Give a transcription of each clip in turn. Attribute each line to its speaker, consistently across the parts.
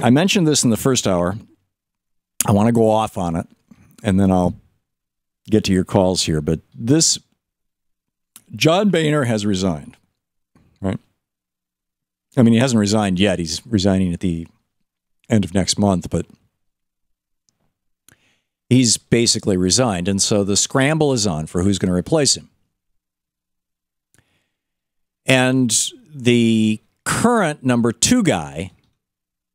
Speaker 1: I mentioned this in the first hour. I want to go off on it, and then I'll get to your calls here. But this, John Boehner has resigned, right? I mean, he hasn't resigned yet. He's resigning at the end of next month, but he's basically resigned. And so the scramble is on for who's going to replace him. And the current number 2 guy,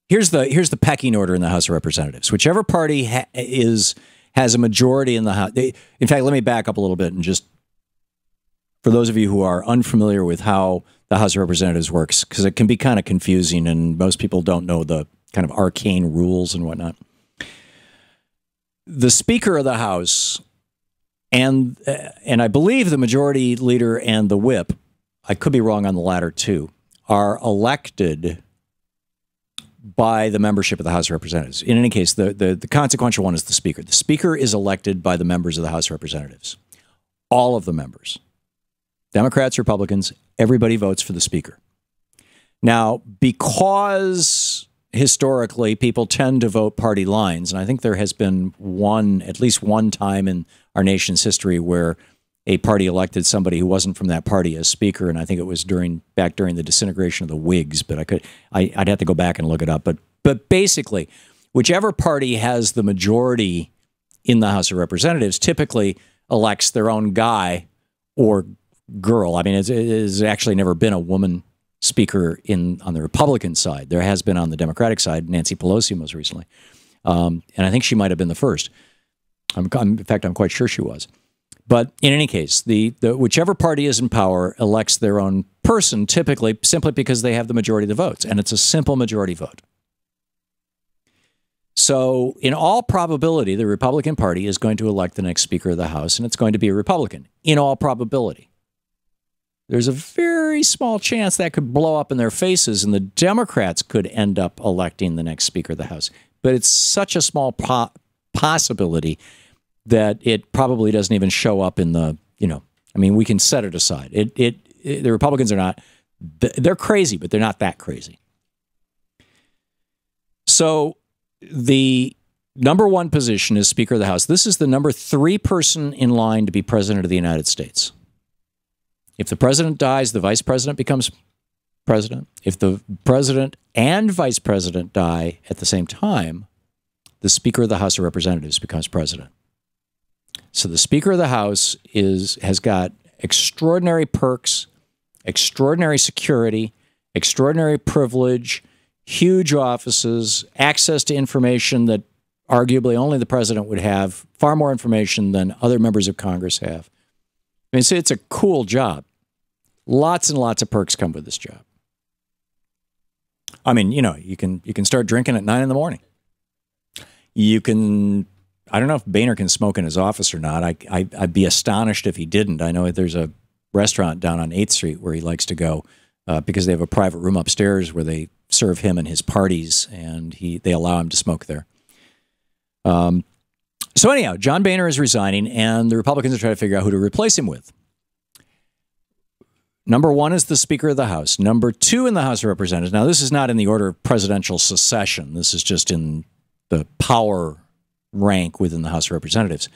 Speaker 1: here's the pecking order in the House of Representatives. Whichever party has a majority in the House. In fact, let me back up a little bit and just, for those of you who are unfamiliar with how the House of Representatives works, because it can be kind of confusing and most people don't know the kind of arcane rules and whatnot. The Speaker of the House and I believe the Majority Leader and the Whip, I could be wrong on the latter too, are elected by the membership of the House of Representatives. In any case, the consequential one is the Speaker. The Speaker is elected by the members of the House of Representatives. All of the members. Democrats, Republicans, everybody votes for the Speaker. Now, because historically people tend to vote party lines, and I think there has been at least one time in our nation's history where a party elected somebody who wasn't from that party as Speaker, and I think it was back during the disintegration of the Whigs, but I'd have to go back and look it up. But basically, whichever party has the majority in the House of Representatives typically elects their own guy or girl. I mean, it's actually never been a woman Speaker on the Republican side. There has been on the Democratic side, Nancy Pelosi most recently, and I think she might have been the first. In fact, I'm quite sure she was. But in any case, the whichever party is in power elects their own person, typically simply because they have the majority of the votes, and it's a simple majority vote. So in all probability, the Republican Party is going to elect the next Speaker of the House, and it's going to be a Republican, in all probability. There's a very small chance that could blow up in their faces, and the Democrats could end up electing the next Speaker of the House. But it's such a small possibility that it probably doesn't even show up in the, I mean, we can set it aside. The Republicans are not, they're crazy, but they're not that crazy. So the number 1 position is Speaker of the House. This is the number 3 person in line to be President of the United States. If the president dies, the vice president becomes president. If the president and vice president die at the same time, the Speaker of the House of Representatives becomes president. So the Speaker of the House has got extraordinary perks, extraordinary security, extraordinary privilege, huge offices, access to information that arguably only the president would have, far more information than other members of Congress have. I mean, it's a cool job. Lots and lots of perks come with this job. I mean, you can start drinking at 9 in the morning. You can, I don't know if Boehner can smoke in his office or not. I'd be astonished if he didn't. I know there's a restaurant down on 8th Street where he likes to go because they have a private room upstairs where they serve him and his parties, and they allow him to smoke there. So anyhow, John Boehner is resigning, and the Republicans are trying to figure out who to replace him with. Number 1 is the Speaker of the House. Number 2 in the House of Representatives. Now, this is not in the order of presidential succession. This is just in the power rank within the House of Representatives.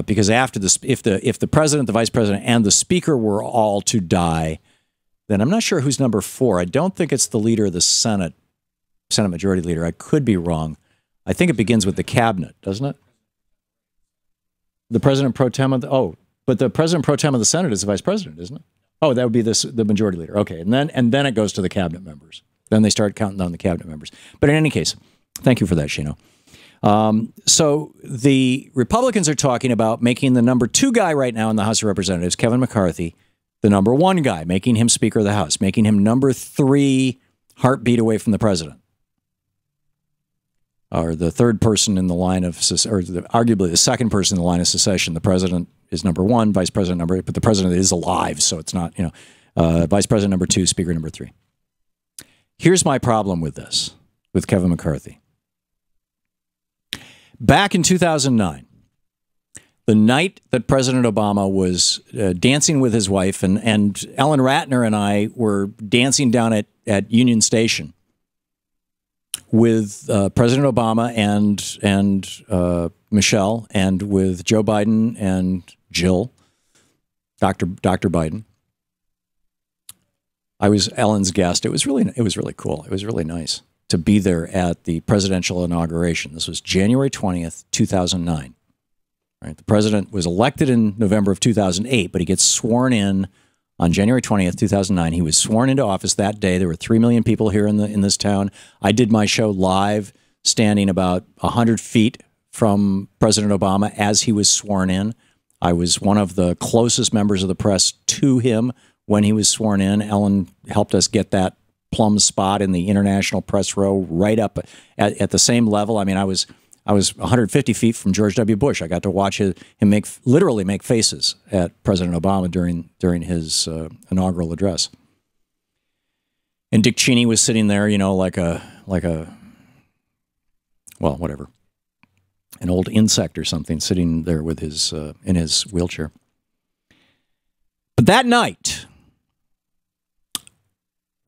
Speaker 1: Because after this, if the president, the vice president, and the Speaker were all to die, then I'm not sure who's number 4. I don't think it's the leader of the Senate Majority Leader. I could be wrong. I think it begins with the cabinet, doesn't it? The president pro tem of but the president pro tem of the Senate is the vice president, isn't it? Oh, that would be the majority leader. Okay, and then it goes to the cabinet members. Then they start counting down the cabinet members. But in any case, thank you for that, Shino. So the Republicans are talking about making the number 2 guy right now in the House of Representatives, Kevin McCarthy, the number 1 guy, making him Speaker of the House, making him number 3 heartbeat away from the president. Or the third person in the line of, arguably the second person in the line of secession. The president is number 1, vice president number 8, but the president is alive, so it's not, vice president number 2, Speaker number 3. Here's my problem with this, with Kevin McCarthy. Back in 2009, the night that President Obama was dancing with his wife, and Ellen Ratner and I were dancing down at Union Station, with President Obama and Michelle, and with Joe Biden and Jill, Dr. Biden. I was Ellen's guest. It was really cool. It was really nice to be there at the presidential inauguration. This was January 20th, 2009. Right? The president was elected in November of 2008, but he gets sworn in on January 20th, 2009. He was sworn into office that day. There were 3 million people here in this town. I did my show live, standing about 100 feet from President Obama as he was sworn in. I was one of the closest members of the press to him when he was sworn in. Ellen helped us get that plum spot in the international press row right up at the same level. I mean, I was 150 feet from George W. Bush. I got to watch him literally make faces at President Obama during his inaugural address. And Dick Cheney was sitting there, like a well, whatever, an old insect or something, sitting there with his in his wheelchair. But that night,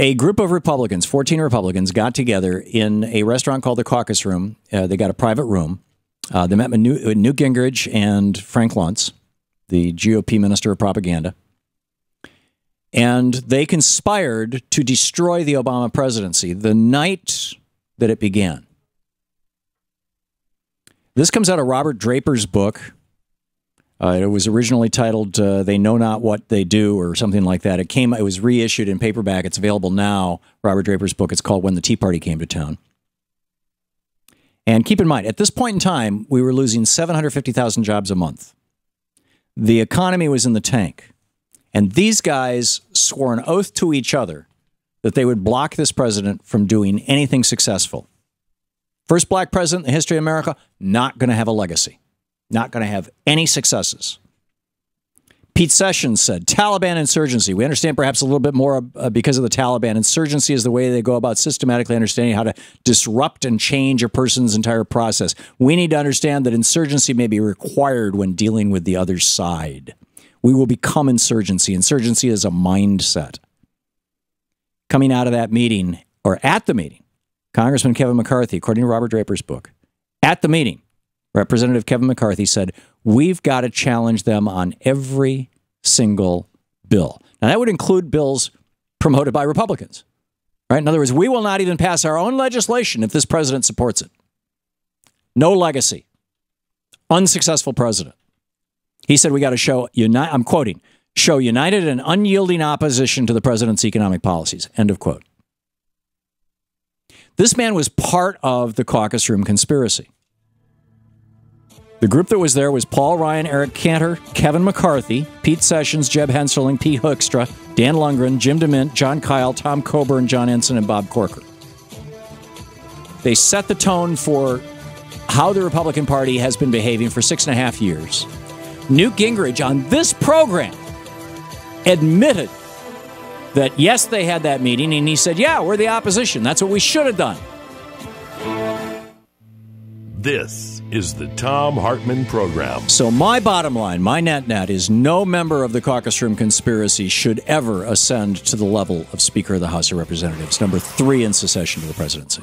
Speaker 1: a group of Republicans, 14 Republicans, got together in a restaurant called the Caucus Room. They got a private room. They met with Newt Gingrich and Frank Luntz, the GOP Minister of Propaganda. And they conspired to destroy the Obama presidency the night that it began. This comes out of Robert Draper's book. It was originally titled They Know Not What They Do, or something like that. It was reissued in paperback. It's available now. Robert Draper's book. It's called When the Tea Party Came to Town. And keep in mind, at this point in time, we were losing 750,000 jobs a month. The economy was in the tank. And these guys swore an oath to each other that they would block this president from doing anything successful. First black president in the history of America, not going to have a legacy. Not going to have any successes. Pete Sessions said, Taliban insurgency. We understand perhaps a little bit more because of the Taliban. Insurgency is the way they go about systematically understanding how to disrupt and change a person's entire process. We need to understand that insurgency may be required when dealing with the other side. We will become insurgency. Insurgency is a mindset. Coming out of that meeting, or at the meeting, Congressman Kevin McCarthy, according to Robert Draper's book, at the meeting, Representative Kevin McCarthy said, we've got to challenge them on every single bill. Now, that would include bills promoted by Republicans, right? In other words, we will not even pass our own legislation if this president supports it. No legacy. Unsuccessful president. He said we got to show, I'm quoting, show united and unyielding opposition to the president's economic policies. End of quote. This man was part of the Caucus Room conspiracy. The group that was there was Paul Ryan, Eric Cantor, Kevin McCarthy, Pete Sessions, Jeb Hensarling, Pete Hoekstra, Dan Lundgren, Jim DeMint, John Kyle, Tom Coburn, John Ensign, and Bob Corker. They set the tone for how the Republican Party has been behaving for 6.5 years. Newt Gingrich on this program admitted that, yes, they had that meeting, and he said, yeah, we're the opposition. That's what we should have done.
Speaker 2: This is the Thom Hartmann Program.
Speaker 1: So my bottom line, my net is no member of the Caucus Room conspiracy should ever ascend to the level of Speaker of the House of Representatives, number 3 in succession to the presidency.